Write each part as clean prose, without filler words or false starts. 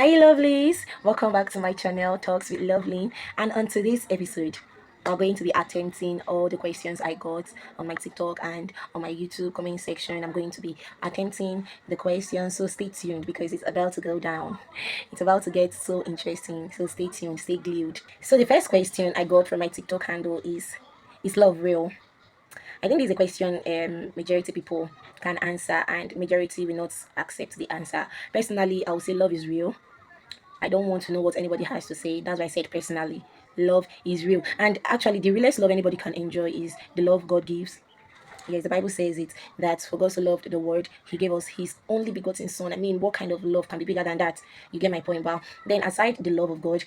Hi lovelies, welcome back to my channel Talks with Loveline, and on today's episode we're going to be attempting all the questions I got on my TikTok and on my YouTube comment section. I'm going to be attempting the questions, so stay tuned because it's about to go down. It's about to get so interesting, so stay tuned, stay glued. So the first question I got from my TikTok handle is love real? I think this is a question majority people can answer and majority will not accept the answer. Personally, I would say love is real. I don't want to know what anybody has to say. That's why I said personally, love is real. And actually, the realest love anybody can enjoy is the love God gives. Yes, the Bible says it that for God so loved the world, He gave us His only begotten Son. I mean, what kind of love can be bigger than that? You get my point. But then, aside the love of God,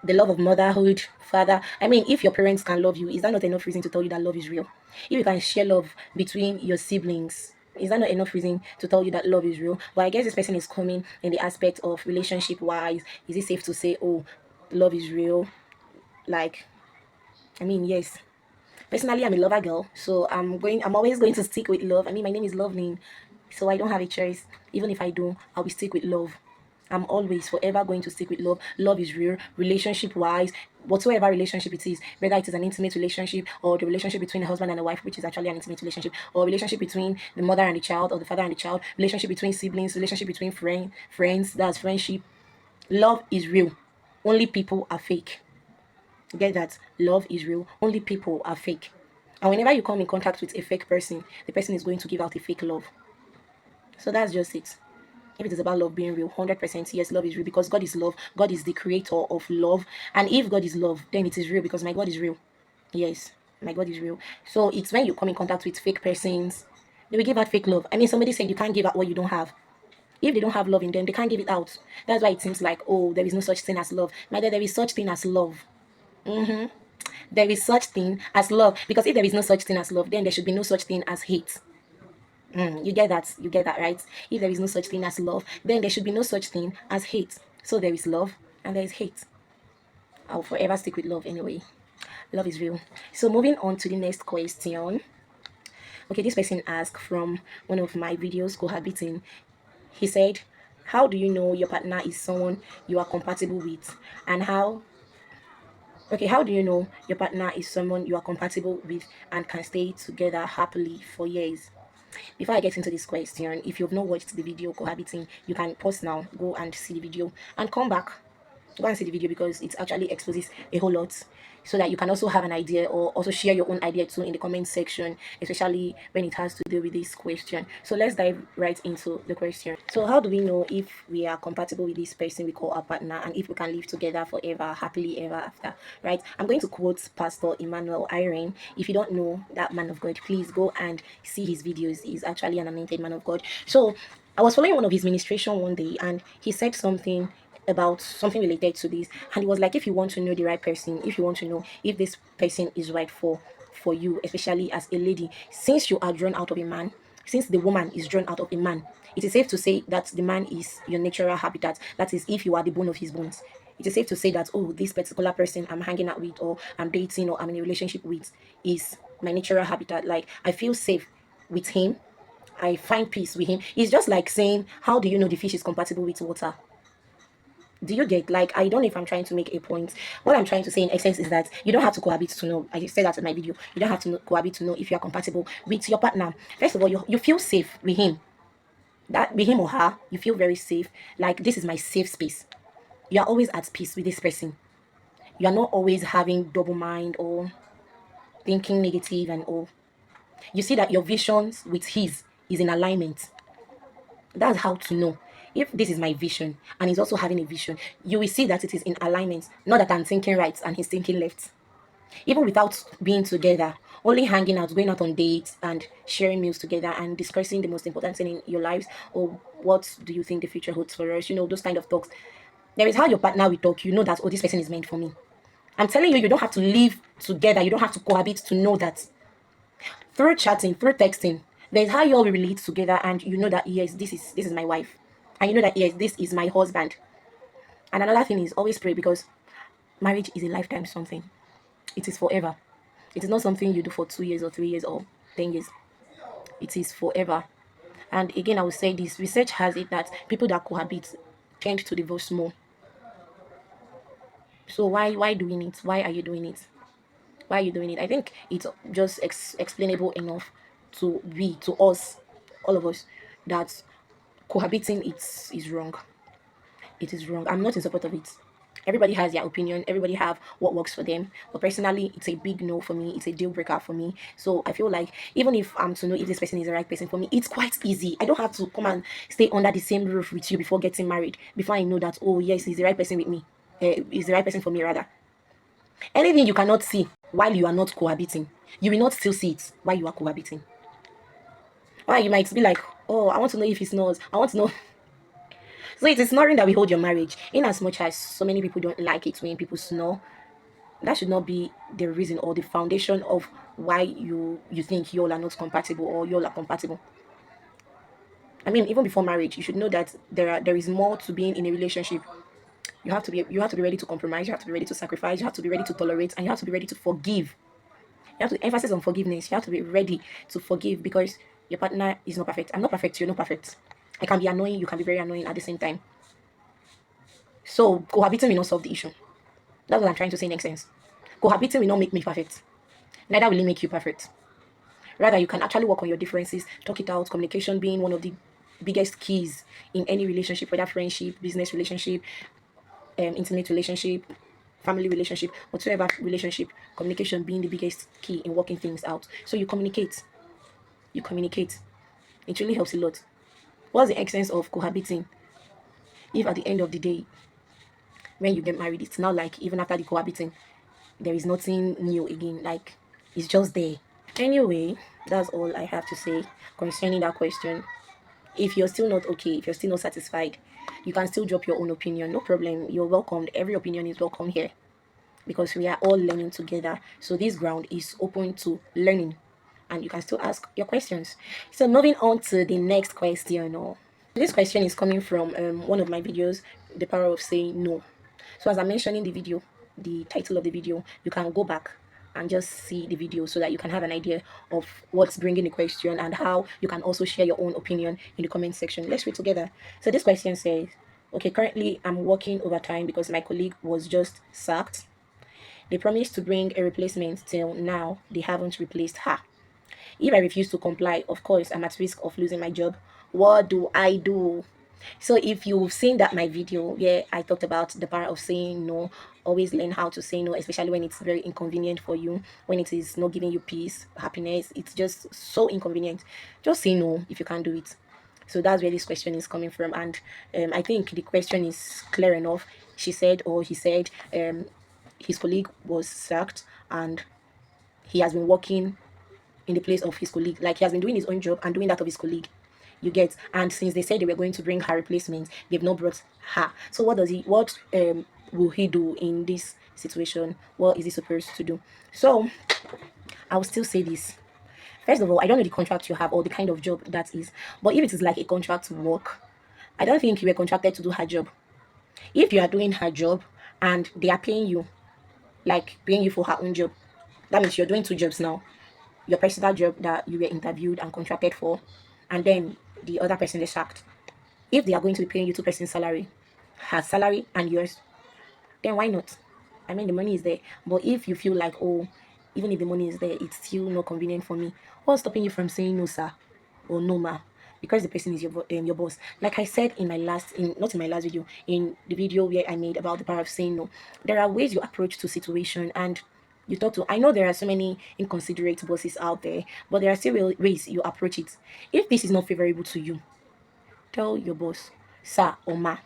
the love of motherhood, father. I mean, if your parents can love you, is that not enough reason to tell you that love is real? If you can share love between your siblings, is that not enough reason to tell you that love is real? But I guess this person is coming in the aspect of relationship wise. Is it safe to say, oh, love is real? Like, I mean, yes. Personally, I'm a lover girl, so I'm always going to stick with love. I mean, my name is Loveline, so I don't have a choice. Even if I do, I will stick with love. I'm always forever going to stick with love. Love is real, relationship wise, whatsoever relationship it is, whether it is an intimate relationship or the relationship between a husband and a wife, which is actually an intimate relationship, or relationship between the mother and the child, or the father and the child, relationship between siblings, relationship between friends, that's friendship. Love is real. Only people are fake. Get that? Love is real. Only people are fake. And whenever you come in contact with a fake person, the person is going to give out a fake love. So that's just it. If it is about love being real, 100% yes, love is real because God is love. God is the creator of love. And if God is love, then it is real because my God is real. Yes, my God is real. So it's when you come in contact with fake persons, they will give out fake love. I mean, somebody said you can't give out what you don't have. If they don't have love in them, they can't give it out. That's why it seems like, oh, there is no such thing as love. Neither there is such thing as love. There is such thing as love because if there is no such thing as love, then there should be no such thing as hate. You get that? You get that, right? If there is no such thing as love, then there should be no such thing as hate. So there is love and there is hate. I'll forever stick with love anyway. Love is real. So moving on to the next question. Okay, this person asked from one of my videos, cohabiting. He said, how do you know your partner is someone you are compatible with? And how do you know your partner is someone you are compatible with and can stay together happily for years? Before I get into this question, if you've not watched the video cohabiting, you can pause now, go and see the video, and come back. Go and see the video because it actually exposes a whole lot so that you can also have an idea or also share your own idea too in the comment section, especially when it has to do with this question. So let's dive right into the question. So how do we know if we are compatible with this person we call our partner and if we can live together forever, happily ever after, right? I'm going to quote Pastor Emmanuel Irene. If you don't know that man of God, please go and see his videos. He's actually an anointed man of God. So I was following one of his ministration one day and he said something about something related to this, and it was like, if you want to know the right person, if you want to know if this person is right for you, especially as a lady, since you are drawn out of a man, since the woman is drawn out of a man, it is safe to say that the man is your natural habitat. That is, if you are the bone of his bones, it is safe to say that, oh, this particular person I'm hanging out with or I'm dating or I'm in a relationship with is my natural habitat. Like, I feel safe with him, I find peace with him. It's just like saying, how do you know the fish is compatible with water? Do you get, like, I don't know if I'm trying to make a point. What I'm trying to say in essence is that you don't have to cohabit to know. I said that in my video. You don't have to cohabit to know if you are compatible with your partner. First of all, you feel safe with him. That with him or her, you feel very safe. Like, this is my safe space. You are always at peace with this person. You are not always having double mind or thinking negative and all. You see that your visions with his is in alignment. That's how to know if this is my vision and he's also having a vision. You will see that it is in alignment, not that I'm thinking right and he's thinking left. Even without being together, only hanging out, going out on dates and sharing meals together and discussing the most important thing in your lives, or what do you think the future holds for us, those kind of talks. There is how your partner will talk. You know that, oh, this person is meant for me. I'm telling you, you don't have to live together, you don't have to cohabit to know that. Through chatting, through texting, there's how you all relate together, and you know that, yes, this is my wife, and you know that, yes, this is my husband. And another thing is, always pray, because marriage is a lifetime something. It is forever. It is not something you do for 2 years or 3 years or 10 years. It is forever. And again, I will say this: research has it that people that cohabit tend to divorce more. So why doing it? Why are you doing it? Why are you doing it? I think it's just explainable enough to us, all of us, that cohabiting is wrong. It is wrong. I'm not in support of it. Everybody has their opinion. Everybody have what works for them. But personally, it's a big no for me. It's a deal breaker for me. So I feel like even if I'm to know if this person is the right person for me, it's quite easy. I don't have to come and stay under the same roof with you before getting married. Before I know that, oh yes, he's the right person with me. He's the right person for me rather. Anything you cannot see while you are not cohabiting, you will not still see it while you are cohabiting. Why you might be like, oh, I want to know if he snores. I want to know. So it is snoring that we hold your marriage. In as much as so many people don't like it when people snore, that should not be the reason or the foundation of why you think you all are not compatible or you all are compatible. I mean, even before marriage, you should know that there is more to being in a relationship. You have to be ready to compromise. You have to be ready to sacrifice. You have to be ready to tolerate, and you have to be ready to forgive. You have to emphasis on forgiveness. You have to be ready to forgive because your partner is not perfect. I'm not perfect. You're not perfect. I can be annoying. You can be very annoying at the same time. So cohabiting will not solve the issue. That's what I'm trying to say in essence. Cohabiting will not make me perfect. Neither will it make you perfect. Rather, you can actually work on your differences, talk it out. Communication being one of the biggest keys in any relationship, whether friendship, business relationship, intimate relationship, family relationship, whatever relationship. Communication being the biggest key in working things out. So you communicate. You communicate. It really helps a lot. What's the essence of cohabiting if at the end of the day, when you get married, it's not like even after the cohabiting, there is nothing new again. Like it's just there. Anyway, that's all I have to say concerning that question. If you're still not okay, if you're still not satisfied, you can still drop your own opinion. No problem. You're welcomed. Every opinion is welcome here because we are all learning together. So this ground is open to learning and you can still ask your questions. So moving on to the next question. Oh. This question is coming from one of my videos, The Power of Saying No. So as I mentioned in the video, the title of the video, you can go back and just see the video so that you can have an idea of what's bringing the question and how you can also share your own opinion in the comment section. Let's read together. So this question says, okay, currently I'm working overtime because my colleague was just sacked. They promised to bring a replacement till now. They haven't replaced her. If I refuse to comply, of course, I'm at risk of losing my job. What do I do? So if you've seen that my video, yeah, I talked about the power of saying no. Always learn how to say no, especially when it's very inconvenient for you, when it is not giving you peace, happiness. It's just so inconvenient. Just say no if you can't do it. So that's where this question is coming from, and I think the question is clear enough. She said, or he said, his colleague was sacked, and he has been working in the place of his colleague. Like he has been doing his own job and doing that of his colleague. You get, and since they said they were going to bring her replacement, they've not brought her. So what will he do in this situation? What is he supposed to do? So I will still say this. First of all, I don't know the contract you have or the kind of job that is, but if it is like a contract work, I don't think you were contracted to do her job. If you are doing her job and they are paying you, like paying you for her own job, that means you're doing two jobs now. Your personal job that you were interviewed and contracted for, and then the other person is sacked. If they are going to be paying you two-person salary, her salary and yours, then why not? I mean, the money is there. But if you feel like, oh, even if the money is there, it's still not convenient for me, what's stopping you from saying no, sir, or no, ma? Because the person is your boss. Like I said in my last, in not in my last video, in the video where I made about the power of saying no, there are ways you approach to situation and you talk to. I know there are so many inconsiderate bosses out there, but there are still ways you approach it. If this is not favorable to you, tell your boss, sir or ma,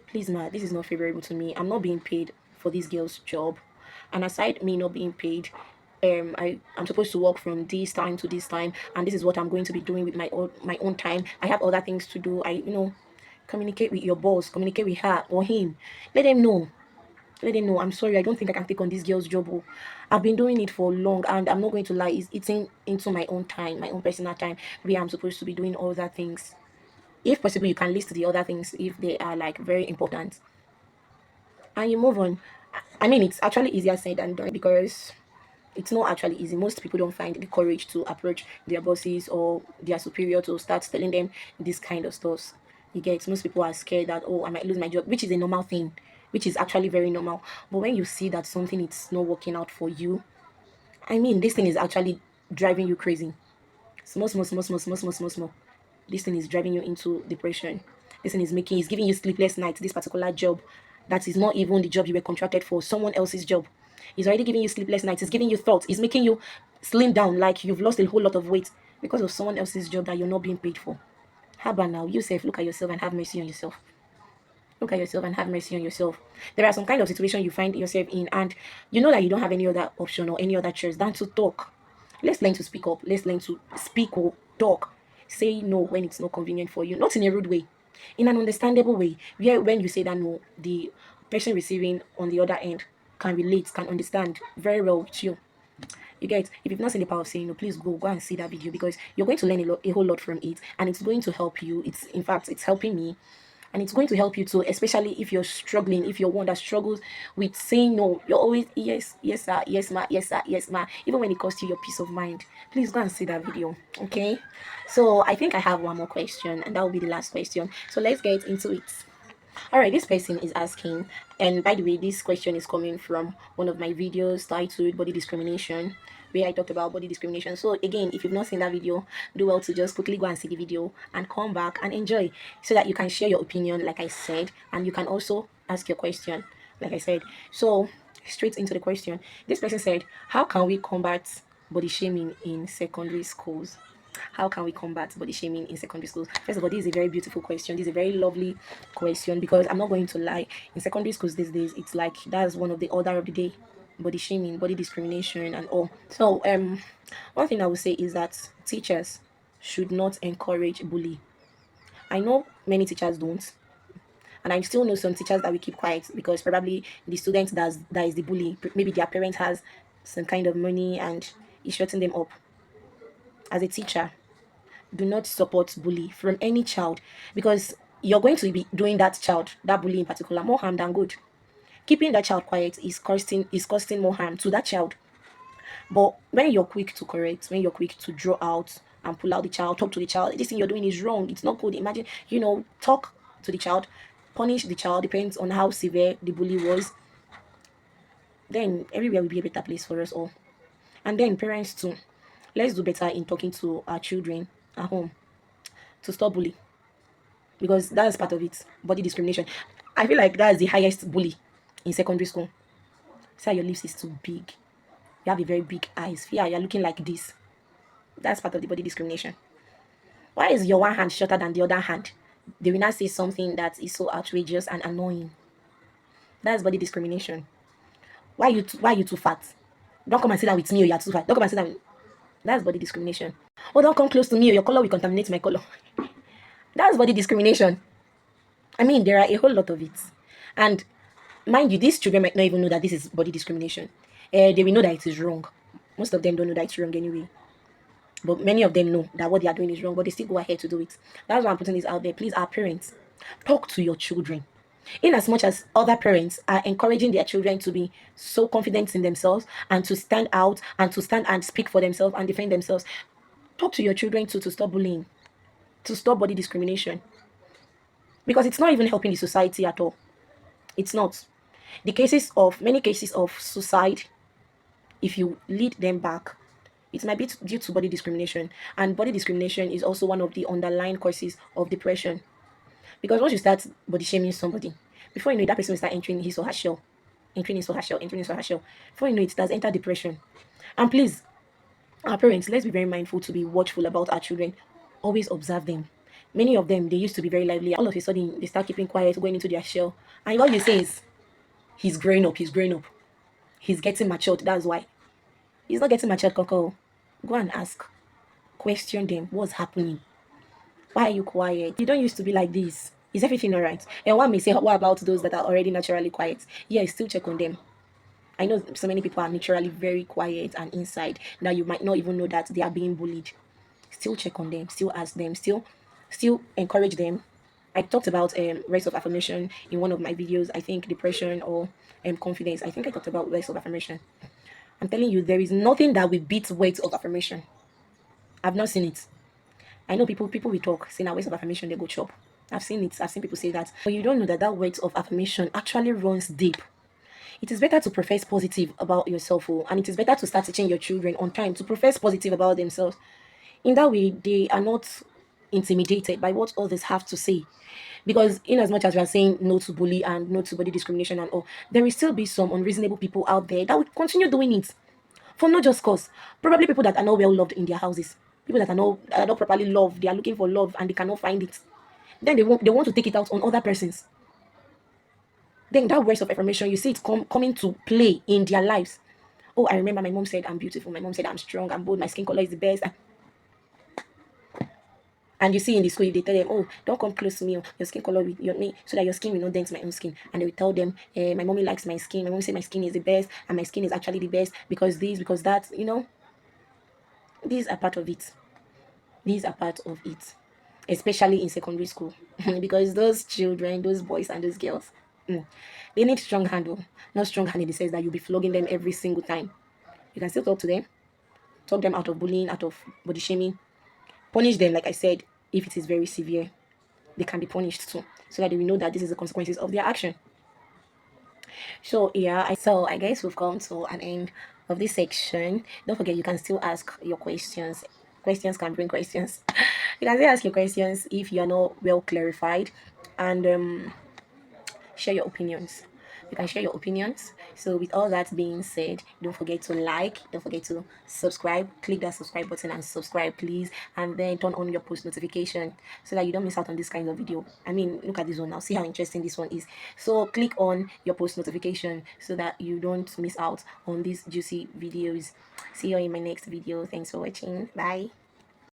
please ma, this is not favorable to me. I'm not being paid for this girl's job. And aside me not being paid, I'm supposed to work from this time to this time, and this is what I'm going to be doing with my own time. I have other things to do. Communicate with your boss, communicate with her or him. Let them know. Let them know, I'm sorry, I don't think I can take on this girl's job. Oh. I've been doing it for long, and I'm not going to lie, it's eating into my own time, my own personal time, where I'm supposed to be doing other things. If possible, you can list the other things if they are like very important, and you move on. I mean, it's actually easier said than done because it's not actually easy. Most people don't find the courage to approach their bosses or their superior to start telling them this kind of stuff. You get, most people are scared that, oh, I might lose my job, which is a normal thing, which is actually very normal. But when you see that something is not working out for you, I mean, this thing is actually driving you crazy. Small, small, small, small, small, small, small, small. This thing is driving you into depression. This thing is giving you sleepless nights. This particular job, that is not even the job you were contracted for, someone else's job, is already giving you sleepless nights. It's giving you thoughts. It's making you slim down, like you've lost a whole lot of weight because of someone else's job that you're not being paid for. How about now? You self, look at yourself and have mercy on yourself. Look at yourself and have mercy on yourself. There are some kind of situation you find yourself in, and you know that you don't have any other option or any other choice than to talk. Let's learn to speak up. Let's learn to speak or talk. Say no when it's not convenient for you, not in a rude way, in an understandable way. Where when you say that no, the person receiving on the other end can relate, can understand very well with you. You get, if you've not seen the power of saying no, please go and see that video, because you're going to learn a whole lot from it, and it's going to help you. It's, in fact, it's helping me, and it's going to help you too, especially if you're struggling, if you're one that struggles with saying no. You're always yes, yes sir, yes ma, yes sir, yes ma, even when it costs you your peace of mind. Please go and see that video. Okay, so I think I have one more question, and that will be the last question, so let's get into it. All right, this person is asking, and by the way, this question is coming from one of my videos titled Body Discrimination, where I talked about body discrimination. So, again, if you've not seen that video, do well to just quickly go and see the video and come back and enjoy, so that you can share your opinion, like I said, and you can also ask your question, like I said. So, straight into the question. This person said, how can we combat body shaming in secondary schools? How can we combat body shaming in secondary schools? First of all, this is a very beautiful question. This is a very lovely question, because I'm not going to lie. In secondary schools these days, it's like that's one of the order of the day. Body shaming, body discrimination, and all. So, one thing I would say is that teachers should not encourage bully. I know many teachers don't, and I still know some teachers that will keep quiet because probably the student that is the bully. Maybe their parent has some kind of money and is shutting them up. As a teacher, do not support bully from any child, because you're going to be doing that child, that bully in particular, more harm than good. Keeping that child quiet is costing more harm to that child. But when you're quick to correct, when you're quick to draw out and pull out the child, talk to the child, this thing you're doing is wrong, it's not good. Imagine, talk to the child, punish the child, depends on how severe the bully was, then everywhere will be a better place for us all. And then parents too. Let's do better in talking to our children at home to stop bully, because that's part of it. Body discrimination. I feel like that's the highest bully in secondary school. Say your lips is too big. You have a very big eyes. Yeah, you're looking like this. That's part of the body discrimination. Why is your one hand shorter than the other hand? They will not say something that is so outrageous and annoying. That's body discrimination. Why you too fat? Don't come and sit down with me or you're too fat. Don't come and sit down. That's body discrimination. Oh, don't come close to me or your color will contaminate my color. That's body discrimination. I mean, there are a whole lot of it. And mind you, these children might not even know that this is body discrimination. They will know that it is wrong. Most of them don't know that it's wrong anyway. But many of them know that what they are doing is wrong, but they still go ahead to do it. That's why I'm putting this out there. Please, our parents, talk to your children. In as much as other parents are encouraging their children to be so confident in themselves and to stand out and to stand and speak for themselves and defend themselves, talk to your children too, to stop bullying, to stop body discrimination. Because it's not even helping the society at all. It's not. Many cases of suicide, if you lead them back, it might be due to body discrimination. And body discrimination is also one of the underlying causes of depression. Because once you start body shaming somebody, before you know it, that person will start entering his or her shell. Entering his or her shell, entering his or her shell. Before you know it, does enter depression. And please, our parents, let's be very mindful to be watchful about our children. Always observe them. Many of them, they used to be very lively. All of a sudden, they start keeping quiet, going into their shell. And all you say is, he's growing up, he's growing up. He's getting matured, that's why. He's not getting matured, Coco. Go and ask. Question them. What's happening? Why are you quiet? You don't used to be like this. Is everything alright? And one may say, what about those that are already naturally quiet? Yeah, still check on them. I know so many people are naturally very quiet and inside that you might not even know that they are being bullied. Still check on them, still ask them, still encourage them. I talked about words of affirmation in one of my videos. I think depression or confidence. I think I talked about words of affirmation. I'm telling you, there is nothing that will beat words of affirmation. I've not seen it. I know people we talk, say now words of affirmation, they go chop. I've seen it. I've seen people say that. But you don't know that that words of affirmation actually runs deep. It is better to profess positive about yourself, oh, and it is better to start teaching your children on time to profess positive about themselves. In that way, they are not intimidated by what others have to say. Because in as much as we are saying no to bully and no to body discrimination and all, there will still be some unreasonable people out there that will continue doing it for not just cause. Probably people that are not well loved in their houses, people that are not properly loved. They are looking for love and they cannot find it. Then they want to take it out on other persons. Then that words of affirmation, you see it coming to play in their lives. Oh, I remember my mom said I'm beautiful. My mom said I'm strong, I'm bold, my skin color is the best. And you see in the school, if they tell them, oh, don't come close to me, oh, your skin color with your me, so that your skin will not dent my own skin. And they will tell them, my mommy likes my skin. My mom said my skin is the best, and my skin is actually the best because this, because that. These are part of it. These are part of it, especially in secondary school, because those children, those boys and those girls, they need strong handle, not strong hand in the sense that you'll be flogging them every single time. You can still talk to them, talk them out of bullying, out of body shaming, punish them. Like I said, if it is very severe, they can be punished too, so that they will know that this is the consequences of their action. So yeah, I guess we've come to an end of this section. Don't forget, you can still ask your questions. Questions can bring questions. You can still ask your questions if you are not well clarified, and share your opinions. You can share your opinions. So with all that being said, don't forget to like, don't forget to subscribe. Click that subscribe button and subscribe, please, and then turn on your post notification so that you don't miss out on this kind of video. I mean, look at this one now, see how interesting this one is. So click on your post notification so that you don't miss out on these juicy videos. See you in my next video. Thanks for watching. Bye.